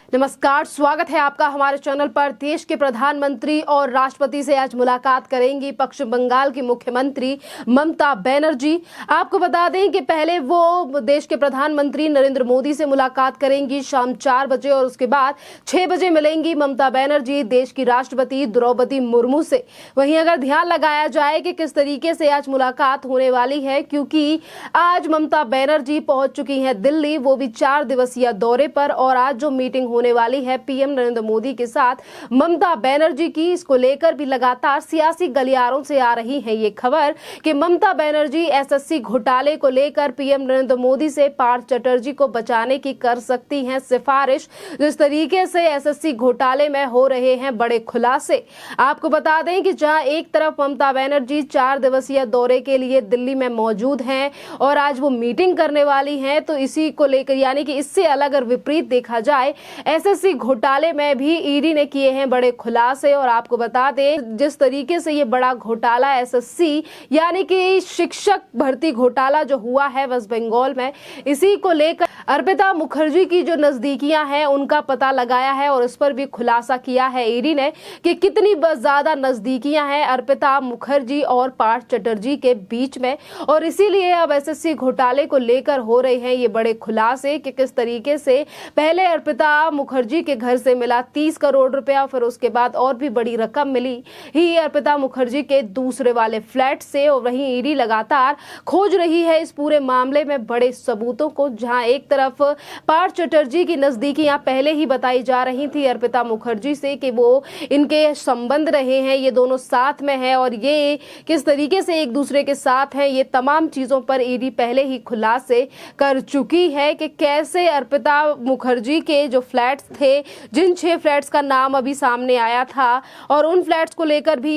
नमस्कार, स्वागत है आपका हमारे चैनल पर। देश के प्रधानमंत्री और राष्ट्रपति से आज मुलाकात करेंगी पश्चिम बंगाल की मुख्यमंत्री ममता बनर्जी। आपको बता दें कि पहले वो देश के प्रधानमंत्री नरेंद्र मोदी से मुलाकात करेंगी शाम 4 बजे और उसके बाद 6 बजे मिलेंगी ममता बनर्जी देश की राष्ट्रपति द्रौपदी मुर्मू से। वहीं अगर ध्यान लगाया जाए कि किस तरीके से आज मुलाकात होने वाली है, क्योंकि आज ममता बनर्जी पहुंच चुकी हैं दिल्ली, वो भी 4 दिवसीय दौरे पर। और आज जो मीटिंग होने वाली है पीएम नरेंद्र मोदी के साथ ममता बनर्जी की, इसको लेकर भी लगातार सियासी गलियारों से आ रही है ये खबर कि ममता बनर्जी एसएससी घोटाले को लेकर पीएम नरेंद्र मोदी से पार्थ चटर्जी को बचाने की कर सकती हैं सिफारिश। जिस तरीके से एसएससी घोटाले में हो रहे हैं बड़े खुलासे, आपको बता दें कि जहां एक तरफ ममता बनर्जी 4 दिवसीय दौरे के लिए दिल्ली में मौजूद हैं और आज वो मीटिंग करने वाली हैं, तो इसी को लेकर यानी कि इससे अलग अगर विपरीत देखा जाए, एसएससी घोटाले में भी ईडी ने किए हैं बड़े खुलासे। और आपको बता दें जिस तरीके से ये बड़ा घोटाला एसएससी यानी कि शिक्षक भर्ती घोटाला जो हुआ है वेस्ट बंगाल में, इसी को लेकर अर्पिता मुखर्जी की जो नजदीकियां हैं उनका पता लगाया है और इस पर भी खुलासा किया है ईडी ने कि कितनी ज्यादा नजदीकियां हैं अर्पिता मुखर्जी और पार्थ चटर्जी के बीच में। और इसीलिए अब एसएससी घोटाले को लेकर हो रहे हैं ये बड़े खुलासे कि किस तरीके से पहले अर्पिता मुखर्जी के घर से मिला 30 करोड़ रुपया, फिर उसके बाद और भी बड़ी रकम मिली ही अर्पिता मुखर्जी के दूसरे वाले फ्लैट से। और वहीं ईडी लगातार खोज रही है इस पूरे मामले में बड़े सबूतों को, जहां एक तरफ पार्थ चटर्जी की नजदीकियां पहले ही बताई जा रही थी अर्पिता मुखर्जी से कि वो इनके संबंध रहे हैं, ये दोनों साथ में है और ये किस तरीके से एक दूसरे के साथ हैं, ये तमाम चीजों पर ईडी पहले ही खुलासे कर चुकी है कि कैसे अर्पिता मुखर्जी के जो फ्लैट्स थे, जिन 6 फ्लैट्स का नाम अभी सामने आया था, और उन फ्लैट्स को लेकर भी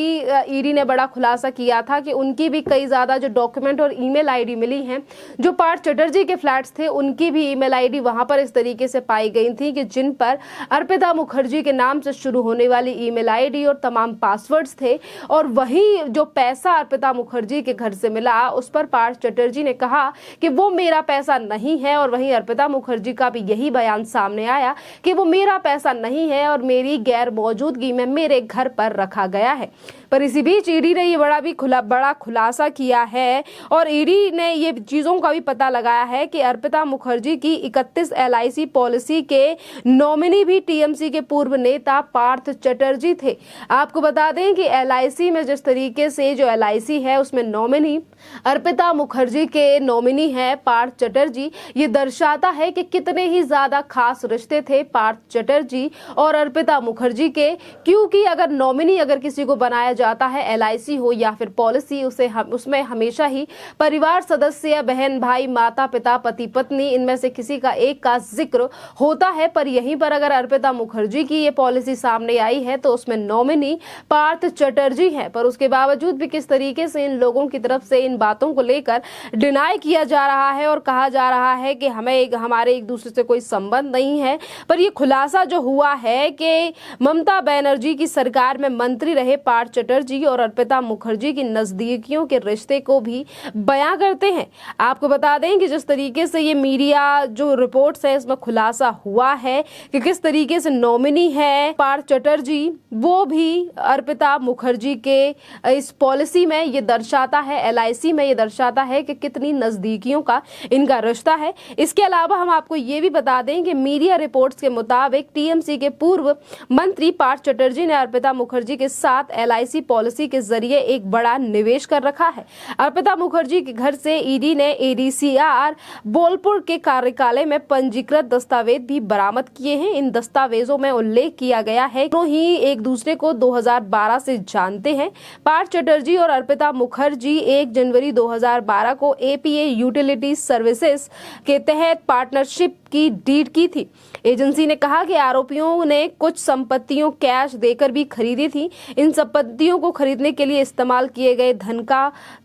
ईडी ने बड़ा खुलासा किया था कि उनकी भी कई ज्यादा जो डॉक्यूमेंट और ईमेल आईडी मिली हैं, जो पार्थ चटर्जी के फ्लैट्स थे उनकी भी ईमेल आईडी वहां पर इस तरीके से पाई गई थी कि जिन पर अर्पिता मुखर्जी के नाम से शुरू होने वाली ईमेल आईडी और तमाम पासवर्ड्स थे। और वही जो पैसा अर्पिता मुखर्जी के घर से मिला, उस पर पार्थ चटर्जी ने कहा कि वो मेरा पैसा नहीं है, और वहीं अर्पिता मुखर्जी का भी यही बयान सामने आया कि वो मेरा पैसा नहीं है और मेरी गैर मौजूदगी में मेरे घर पर रखा गया है। पर इसी बीच ईडी ने ये बड़ा खुलासा किया है और ईडी ने ये चीजों का भी पता लगाया है कि अर्पिता मुखर्जी की 31 एलआईसी पॉलिसी के नॉमिनी भी टीएमसी के पूर्व नेता पार्थ चटर्जी थे। आपको बता दें कि एलआईसी में जिस तरीके से जो एलआईसी है उसमें नॉमिनी अर्पिता मुखर्जी के नॉमिनी है पार्थ चटर्जी, ये दर्शाता है कि कितने ही ज्यादा खास रिश्ते थे पार्थ चटर्जी और अर्पिता मुखर्जी के। क्योंकि अगर नॉमिनी अगर किसी को बनाया जाता है, एलआईसी हो या फिर पॉलिसी, उसमें हमेशा ही परिवार सदस्य, बहन भाई, माता पिता, पति पत्नी, इनमें से किसी का एक का जिक्र होता है। पर यहीं पर अगर अर्पिता मुखर्जी की ये पॉलिसी सामने आई है तो उसमें नॉमिनी पार्थ चटर्जी है। पर उसके बावजूद भी किस तरीके से इन लोगों की तरफ से इन बातों को लेकर डिनाई किया जा रहा है और कहा जा रहा है कि हमारे एक दूसरे से कोई संबंध नहीं है। पर यह खुलासा जो हुआ है कि ममता बनर्जी की सरकार में मंत्री रहे पार्थ चटर्जी और अर्पिता मुखर्जी की नजदीकियों के रिश्ते को भी बयां करते हैं। आपको बता दें कि जिस तरीके से ये मीडिया जो रिपोर्ट्स है इसमें खुलासा हुआ है कि किस तरीके से नॉमिनी है पार्थ चटर्जी, वो भी अर्पिता मुखर्जी के इस पॉलिसी में ये दर्शाता है, एलआईसी में ये दर्शाता है कि कितनी नजदीकियों का इनका रिश्ता है। इसके अलावा हम आपको ये भी बता दें कि मीडिया रिपोर्ट्स के मुताबिक टीएमसी के पूर्व मंत्री पार्थ चटर्जी ने अर्पिता मुखर्जी के साथ एलआईसी पॉलिसी के जरिए एक बड़ा निवेश कर रखा है। अर्पिता मुखर्जी के घर से ईडी ने एडीसीआर बोलपुर के कार्यालय में पंजीकृत दस्तावेज भी बरामद किए हैं। इन दस्तावेजों में उल्लेख किया गया है दोनों ही एक दूसरे को 2012 से जानते हैं। पार्थ चटर्जी और अर्पिता मुखर्जी 1 जनवरी 2012 को एपीए यूटिलिटी सर्विसेज के तहत पार्टनरशिप की डीड की थी। एजेंसी ने कहा कि आरोपियों ने कुछ संपत्तियों कैश देकर भी खरीदी थी। इन संपत्तियों को खरीदने के लिए इस्तेमाल किए गए धन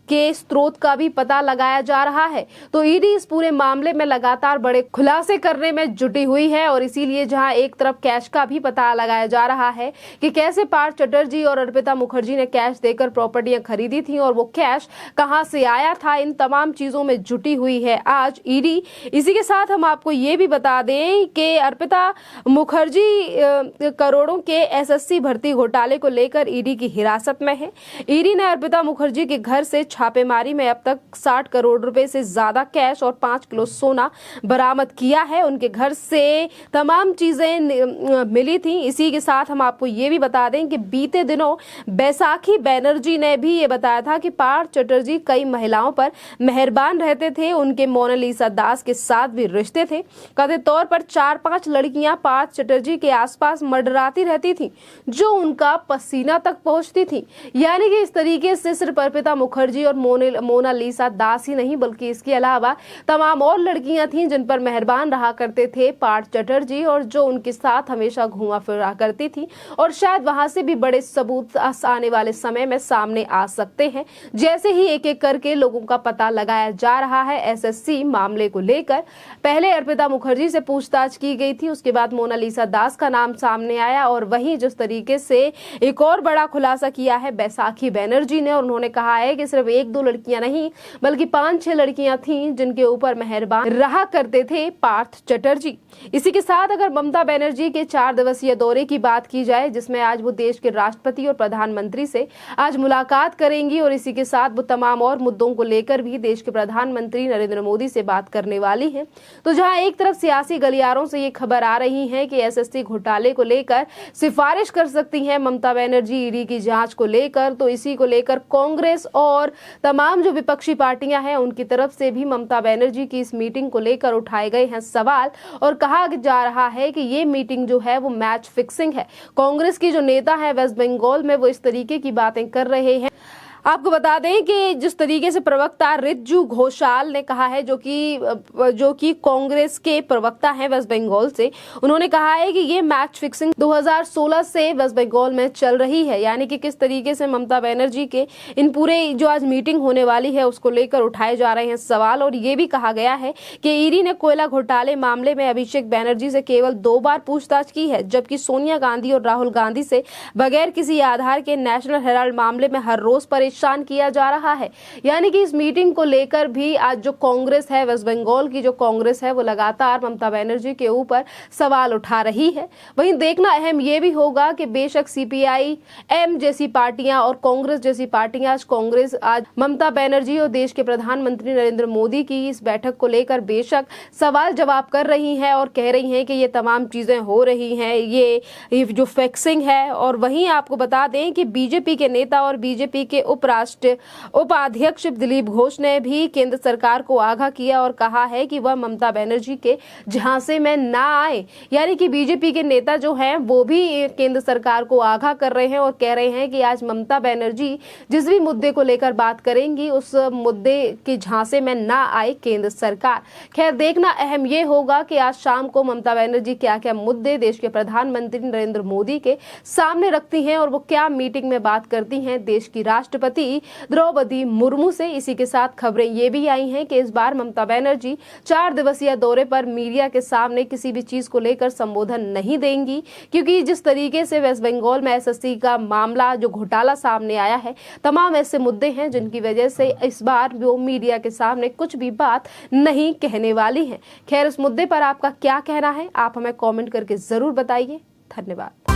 के स्रोत का भी पता लगाया जा रहा है। तो ईडी इस पूरे मामले में लगातार बड़े खुलासे करने में जुटी हुई है और इसीलिए जहां एक तरफ कैश का भी पता लगाया जा रहा है कि कैसे पार्थ चटर्जी और अर्पिता मुखर्जी ने कैश देकर प्रॉपर्टियां खरीदी थी और वो कैश कहां से आया था, इन तमाम चीजों में जुटी हुई है आज ईडी। इसी के साथ हम आपको ये भी बता दें कि अर्पिता मुखर्जी करोड़ों के एसएससी भर्ती घोटाले को लेकर ईडी की हिरासत में है। ईडी ने अर्पिता मुखर्जी के घर से छापेमारी में अब तक 60 करोड़ रुपए से ज्यादा कैश और 5 किलो सोना बरामद किया है। उनके घर से तमाम चीजें मिली थी। इसी के साथ हम आपको ये भी बता दें कि बीते दिनों बैसाखी बैनर्जी ने भी ये बताया था कि पार्थ चटर्जी कई महिलाओं पर मेहरबान रहते थे, उनके मोनालिसा दास के साथ भी रिश्ते थे। कथित तौर पर 4-5 लड़कियां पार्थ चटर्जी के आसपास मंडराती रहती थी, जो उनका पसीना तक पहुंचती थी। यानी कि इस तरीके से सिर्फ अर्पिता मुखर्जी और मोनालिसा दास ही नहीं, बल्कि इसके अलावा तमाम और लड़कियां थीं जिन पर मेहरबान रहा करते थे पार्थ चटर्जी, और जो उनके साथ हमेशा घूमा फिरा करती थी। और शायद वहां से भी बड़े सबूत आने वाले समय में सामने आ सकते हैं, जैसे ही एक एक करके लोगों का पता लगाया जा रहा है। एसएससी मामले को लेकर पहले अर्पिता मुखर्जी से पूछताछ की गई थी, उसके बाद मोनालिसा दास का नाम सामने आया, और वहीं जिस तरीके से एक और बड़ा खुलासा किया है बैसाखी बैनर्जी ने, और उन्होंने कहा है कि सिर्फ 1-2 लड़कियां नहीं बल्कि 5-6 लड़कियां थीं जिनके ऊपर मेहरबान रहा करते थे पार्थ चटर्जी। इसी के साथ अगर ममता बनर्जी के 4 दिवसीय दौरे की बात की जाए, जिसमें आज वो देश के राष्ट्रपति और प्रधानमंत्री से आज मुलाकात करेंगी, और इसी के साथ वो तमाम और मुद्दों को लेकर भी देश के प्रधानमंत्री नरेंद्र मोदी से बात करने वाली हैं। तो जहां एक तरफ सियासी गलियारों से ये खबर आ रही है कि एसएससी घोटाले को लेकर सिफारिश कर सकती हैं ममता बनर्जी ईडी की जांच को लेकर, तो इसी को लेकर कांग्रेस और तमाम जो विपक्षी पार्टियां हैं उनकी तरफ से भी ममता बनर्जी की इस मीटिंग को लेकर उठाए गए हैं सवाल, और कहा जा रहा है कि ये मीटिंग जो है वो मैच फिक्सिंग है। कांग्रेस की जो नेता है वेस्ट बंगाल में, वो इस तरीके की बातें कर रहे हैं। आपको बता दें कि जिस तरीके से प्रवक्ता रिज्जू घोषाल ने कहा है, जो कि कांग्रेस के प्रवक्ता हैं वेस्ट बंगाल से, उन्होंने कहा है कि ये मैच फिक्सिंग 2016 से वेस्ट बंगाल में चल रही है। यानी कि किस तरीके से ममता बनर्जी के इन पूरे जो आज मीटिंग होने वाली है उसको लेकर उठाए जा रहे हैं सवाल। और ये भी कहा गया है कि ईडी ने कोयला घोटाले मामले में अभिषेक बनर्जी से केवल 2 बार पूछताछ की है, जबकि सोनिया गांधी और राहुल गांधी से बगैर किसी आधार के नेशनल हेराल्ड मामले में हर रोज परेशान किया जा रहा है। यानी कि इस मीटिंग को लेकर भी आज जो कांग्रेस है, वेस्ट बंगाल की जो कांग्रेस है, वो लगातार ममता बनर्जी के ऊपर सवाल उठा रही है। वहीं देखना अहम ये भी होगा कि बेशक सीपीआई-एम जैसी पार्टियां और कांग्रेस जैसी पार्टियां आज ममता बनर्जी और देश के प्रधानमंत्री नरेंद्र मोदी की इस बैठक को लेकर बेशक सवाल जवाब कर रही हैं और कह रही हैं कि ये तमाम चीजें हो रही हैं, ये जो फिक्सिंग है। और वहीं आपको बता दें कि बीजेपी के नेता और बीजेपी के उपाध्यक्ष दिलीप घोष ने भी केंद्र सरकार को आगाह किया और कहा है कि वह ममता बनर्जी के झांसे में ना आए। यानी कि बीजेपी के नेता जो हैं वो भी केंद्र सरकार को आगाह कर रहे हैं और कह रहे हैं कि आज ममता बनर्जी जिस भी मुद्दे को लेकर बात करेंगी उस मुद्दे के झांसे में ना आए केंद्र सरकार। खैर देखना अहम ये होगा कि आज शाम को ममता बनर्जी क्या क्या मुद्दे देश के प्रधानमंत्री नरेंद्र मोदी के सामने रखती हैं और वो क्या मीटिंग में बात करती हैं देश की राष्ट्रपति द्रौपदी मुर्मू से। इसी के साथ खबरें ये भी आई हैं कि इस बार ममता बनर्जी 4 दिवसीय दौरे पर मीडिया के सामने किसी भी चीज को लेकर संबोधन नहीं देंगी, क्योंकि जिस तरीके से वेस्ट बंगाल में एसएससी का मामला जो घोटाला सामने आया है, तमाम ऐसे मुद्दे हैं जिनकी वजह से इस बार वो मीडिया के सामने कुछ भी बात नहीं कहने वाली है। खैर इस मुद्दे पर आपका क्या कहना है, आप हमें कमेंट करके जरूर बताइए। धन्यवाद।